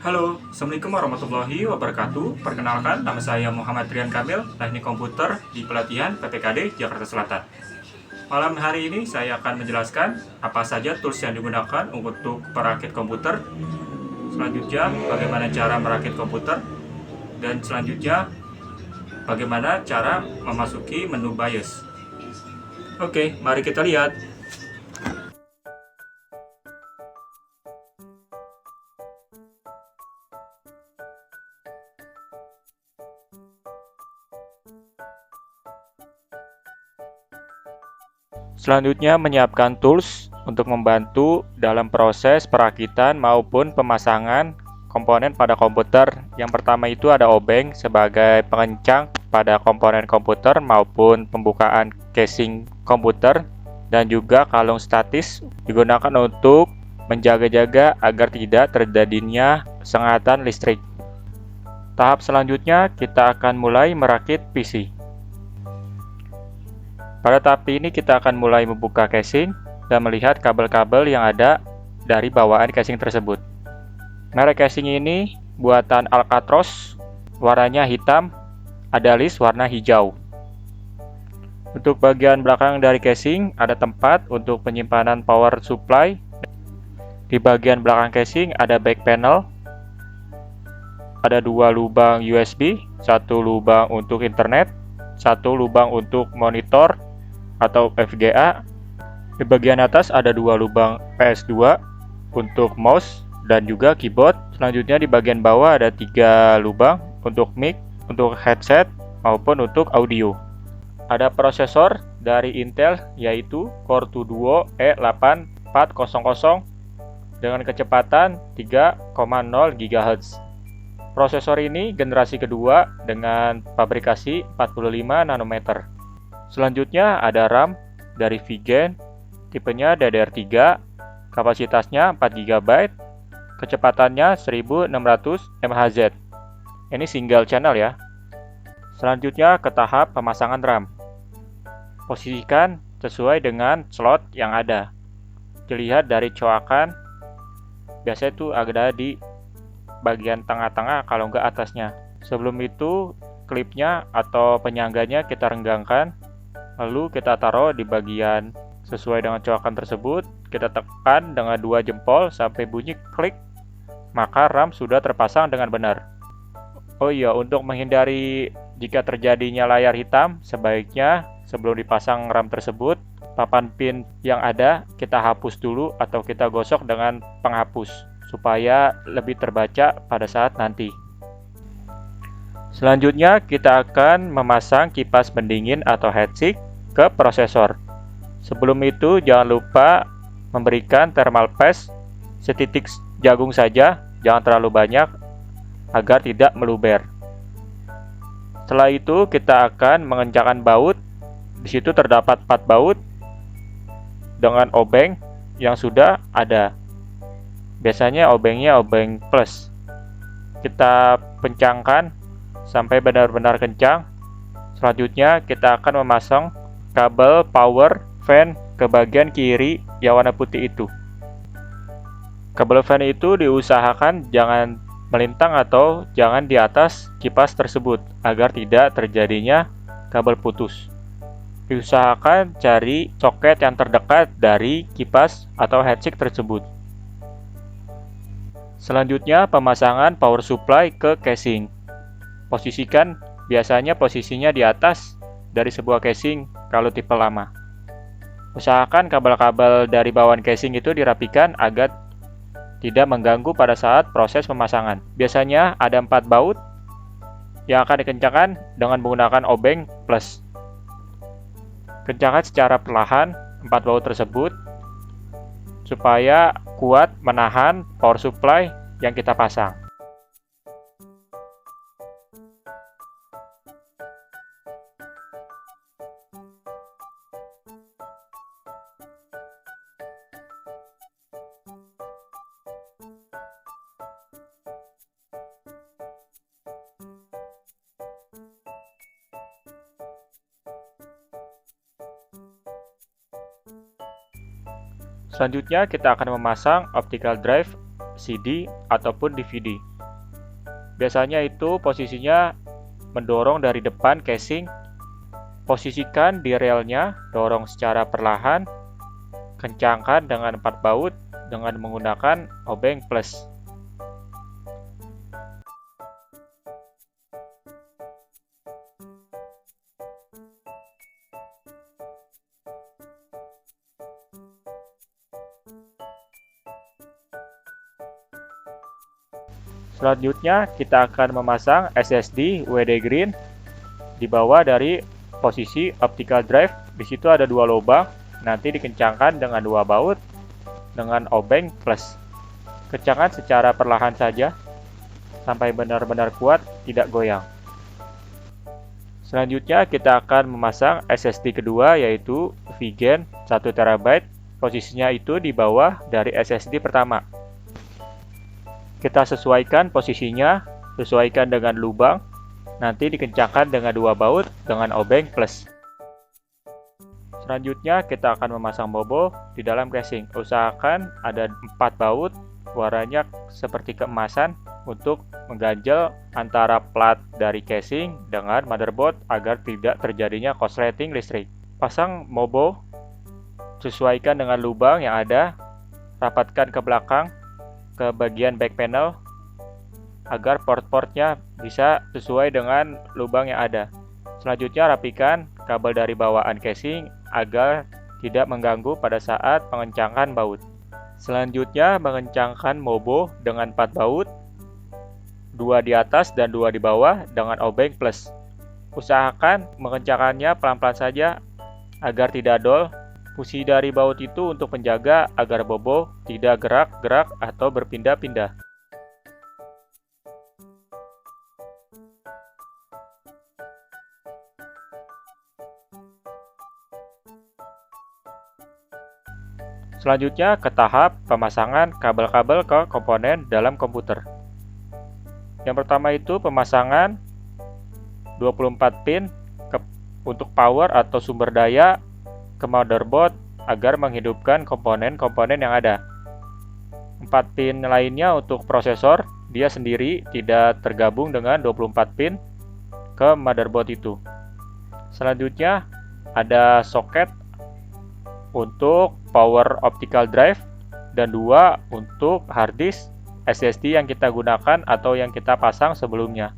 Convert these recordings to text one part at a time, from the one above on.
Halo, Assalamualaikum warahmatullahi wabarakatuh. Perkenalkan, nama saya Muhammad Rian Kamil, Teknik Komputer di Pelatihan PPKD Jakarta Selatan. Malam hari ini saya akan menjelaskan apa saja tools yang digunakan untuk perakit komputer. Selanjutnya, bagaimana cara merakit komputer. Dan selanjutnya, bagaimana cara memasuki menu BIOS. Oke, mari kita lihat. Selanjutnya, menyiapkan tools untuk membantu dalam proses perakitan maupun pemasangan komponen pada komputer. Yang pertama itu ada obeng sebagai pengencang pada komponen komputer maupun pembukaan casing komputer, dan juga kalung statis digunakan untuk menjaga-jaga agar tidak terjadinya sengatan listrik. Tahap selanjutnya kita akan mulai merakit PC. Pada tahap ini kita akan mulai membuka casing dan melihat kabel-kabel yang ada dari bawaan casing tersebut. Merek casing ini buatan Alcatros, warnanya hitam, ada list warna hijau. Untuk bagian belakang dari casing ada tempat untuk penyimpanan power supply. Di bagian belakang casing ada back panel. Ada dua lubang USB, satu lubang untuk internet, satu lubang untuk monitor atau VGA. Di bagian atas ada dua lubang PS2 untuk mouse dan juga keyboard. Selanjutnya di bagian bawah ada tiga lubang untuk mic, untuk headset maupun untuk audio. Ada prosesor dari Intel yaitu Core 2 Duo E8400 dengan kecepatan 3,0 GHz. Prosesor ini generasi kedua dengan fabrikasi 45 nanometer. Selanjutnya ada RAM dari Vigen, tipenya DDR3, kapasitasnya 4 GB, kecepatannya 1600 MHz. Ini single channel ya. Selanjutnya ke tahap pemasangan RAM. Posisikan sesuai dengan slot yang ada. Dilihat dari coakan, biasanya itu ada di bagian tengah-tengah kalau nggak atasnya. Sebelum itu, klipnya atau penyangganya kita renggangkan. Lalu kita taruh di bagian sesuai dengan coakan tersebut. Kita tekan dengan 2 jempol sampai bunyi klik, maka RAM sudah terpasang dengan benar. Oh iya, untuk menghindari jika terjadinya layar hitam, sebaiknya sebelum dipasang RAM tersebut, papan pin yang ada kita hapus dulu atau kita gosok dengan penghapus supaya lebih terbaca pada saat nanti. Selanjutnya kita akan memasang kipas pendingin atau heatsink ke prosesor. Sebelum itu jangan lupa memberikan thermal paste setitik jagung saja, jangan terlalu banyak agar tidak meluber. Setelah itu kita akan mengencangkan baut. Di situ terdapat 4 baut dengan obeng yang sudah ada. Biasanya obengnya obeng plus. Kita kencangkan sampai benar-benar kencang. Selanjutnya kita akan memasang kabel power fan ke bagian kiri yang warna putih itu. Kabel fan itu diusahakan jangan melintang atau jangan di atas kipas tersebut agar tidak terjadinya kabel putus. Diusahakan cari soket yang terdekat dari kipas atau heatsink tersebut. Selanjutnya pemasangan power supply ke casing. Posisikan, biasanya posisinya di atas dari sebuah casing kalau tipe lama. Usahakan kabel-kabel dari bawaan casing itu dirapikan agar tidak mengganggu pada saat proses pemasangan. Biasanya ada 4 baut yang akan dikencangkan dengan menggunakan obeng plus. Kencangkan secara perlahan 4 baut tersebut supaya kuat menahan power supply yang kita pasang. Selanjutnya kita akan memasang optical drive CD ataupun DVD. Biasanya itu posisinya mendorong dari depan casing. Posisikan di relnya, dorong secara perlahan, kencangkan dengan 4 baut dengan menggunakan obeng plus. Selanjutnya, kita akan memasang SSD WD Green di bawah dari posisi optical drive. Di situ ada 2 lubang, nanti dikencangkan dengan 2 baut dengan obeng plus. Kencangkan secara perlahan saja sampai benar-benar kuat, tidak goyang. Selanjutnya, kita akan memasang SSD kedua, yaitu VGen 1 TB. Posisinya itu di bawah dari SSD pertama. Kita sesuaikan posisinya, sesuaikan dengan lubang, nanti dikencangkan dengan 2 baut dengan obeng plus. Selanjutnya kita akan memasang bobo di dalam casing. Usahakan ada 4 baut, warnanya seperti keemasan untuk mengganjal antara plat dari casing dengan motherboard agar tidak terjadinya korsleting listrik. Pasang bobo, sesuaikan dengan lubang yang ada, rapatkan ke belakang ke bagian back panel agar port-portnya bisa sesuai dengan lubang yang ada. Selanjutnya rapikan kabel dari bawaan casing agar tidak mengganggu pada saat pengencangan baut. Selanjutnya mengencangkan mobo dengan 4 baut, 2 di atas dan 2 di bawah dengan obeng plus. Usahakan mengencangkannya pelan-pelan saja agar tidak dol. Fungsi dari baut itu untuk menjaga agar bobo tidak gerak-gerak atau berpindah-pindah. Selanjutnya ke tahap pemasangan kabel-kabel ke komponen dalam komputer. Yang pertama itu pemasangan 24 pin untuk power atau sumber daya ke motherboard agar menghidupkan komponen-komponen yang ada. 4 pin lainnya untuk prosesor, dia sendiri tidak tergabung dengan 24 pin ke motherboard itu. Selanjutnya ada soket untuk power optical drive dan 2 untuk hard disk SSD yang kita gunakan atau yang kita pasang sebelumnya.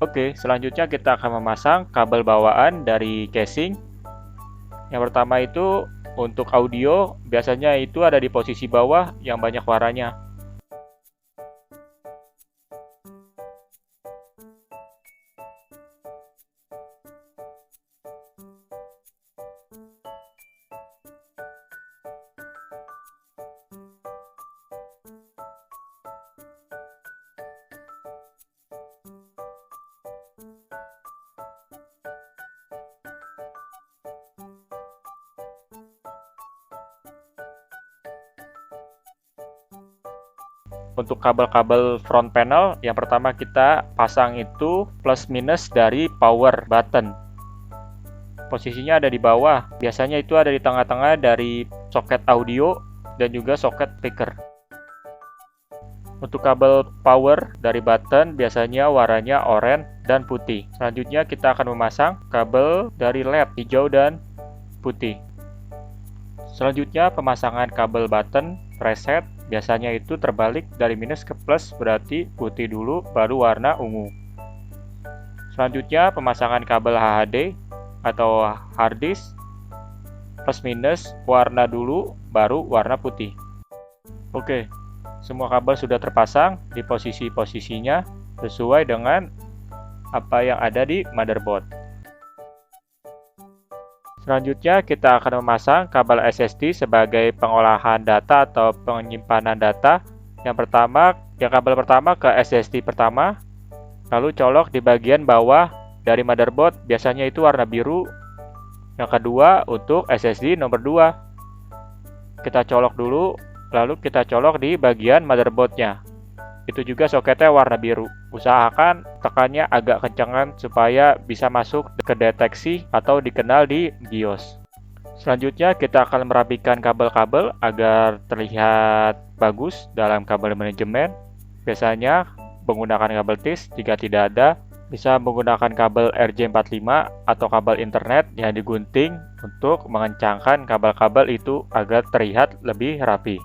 Oke, selanjutnya kita akan memasang kabel bawaan dari casing. Yang pertama itu untuk audio, biasanya itu ada di posisi bawah yang banyak warnanya. Untuk kabel-kabel front panel, yang pertama kita pasang itu plus minus dari power button. Posisinya ada di bawah, biasanya itu ada di tengah-tengah dari soket audio dan juga soket speaker. Untuk kabel power dari button biasanya warnanya oranye dan putih. Selanjutnya kita akan memasang kabel dari LED hijau dan putih. Selanjutnya pemasangan kabel button preset biasanya itu terbalik dari minus ke plus, berarti putih dulu baru warna ungu. Selanjutnya pemasangan kabel HHD atau hard disk plus minus warna dulu baru warna putih. Oke. Semua kabel sudah terpasang di posisi-posisinya sesuai dengan apa yang ada di motherboard. Selanjutnya kita akan memasang kabel SSD sebagai pengolahan data atau penyimpanan data. Yang pertama, kabel pertama ke SSD pertama, lalu colok di bagian bawah dari motherboard, biasanya itu warna biru. Yang kedua untuk SSD nomor 2. Kita colok dulu. Lalu kita colok di bagian motherboardnya. Itu juga soketnya warna biru. Usahakan tekannya agak kencangan supaya bisa masuk ke deteksi atau dikenal di BIOS. Selanjutnya kita akan merapikan kabel-kabel agar terlihat bagus dalam kabel manajemen. Biasanya menggunakan kabel TIS, jika tidak ada, bisa menggunakan kabel RJ45 atau kabel internet yang digunting untuk mengencangkan kabel-kabel itu agar terlihat lebih rapi.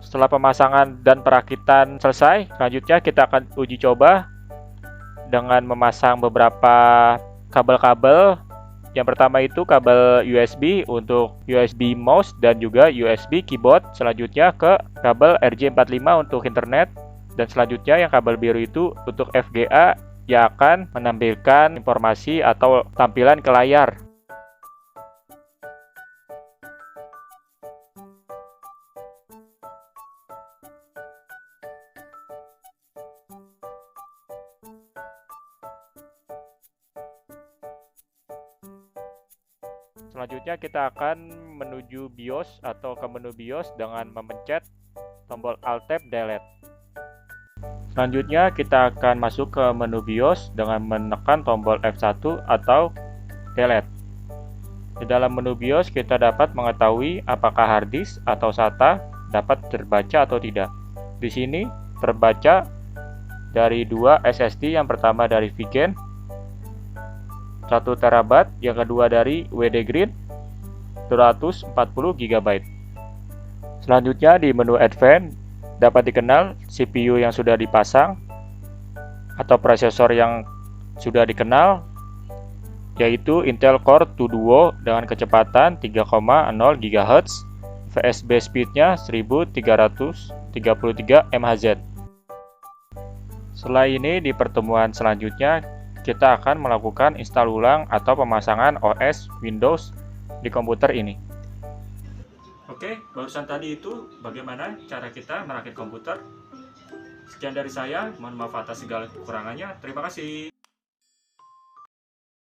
Setelah pemasangan dan perakitan selesai, selanjutnya kita akan uji coba dengan memasang beberapa kabel-kabel. Yang pertama itu kabel USB untuk USB mouse dan juga USB keyboard. Selanjutnya ke kabel RJ45 untuk internet. Dan selanjutnya yang kabel biru itu untuk FGA yang akan menampilkan informasi atau tampilan ke layar. Selanjutnya kita akan menuju BIOS atau ke menu BIOS dengan memencet tombol Alt Tab Delete. Selanjutnya kita akan masuk ke menu BIOS dengan menekan tombol F1 atau Delete. Di dalam menu BIOS kita dapat mengetahui apakah hard disk atau SATA dapat terbaca atau tidak. Di sini terbaca dari 2 SSD, yang pertama dari Vigen 1 TB, yang kedua dari WD Green 240 GB. Selanjutnya di menu Advanced dapat dikenal CPU yang sudah dipasang atau prosesor yang sudah dikenal, yaitu Intel Core 2 Duo dengan kecepatan 3,0 GHz, VSB speednya 1333 MHz. Setelah ini di pertemuan selanjutnya kita akan melakukan install ulang atau pemasangan OS Windows di komputer ini. Oke, barusan tadi itu bagaimana cara kita merakit komputer. Sekian dari saya, mohon maaf atas segala kekurangannya. Terima kasih.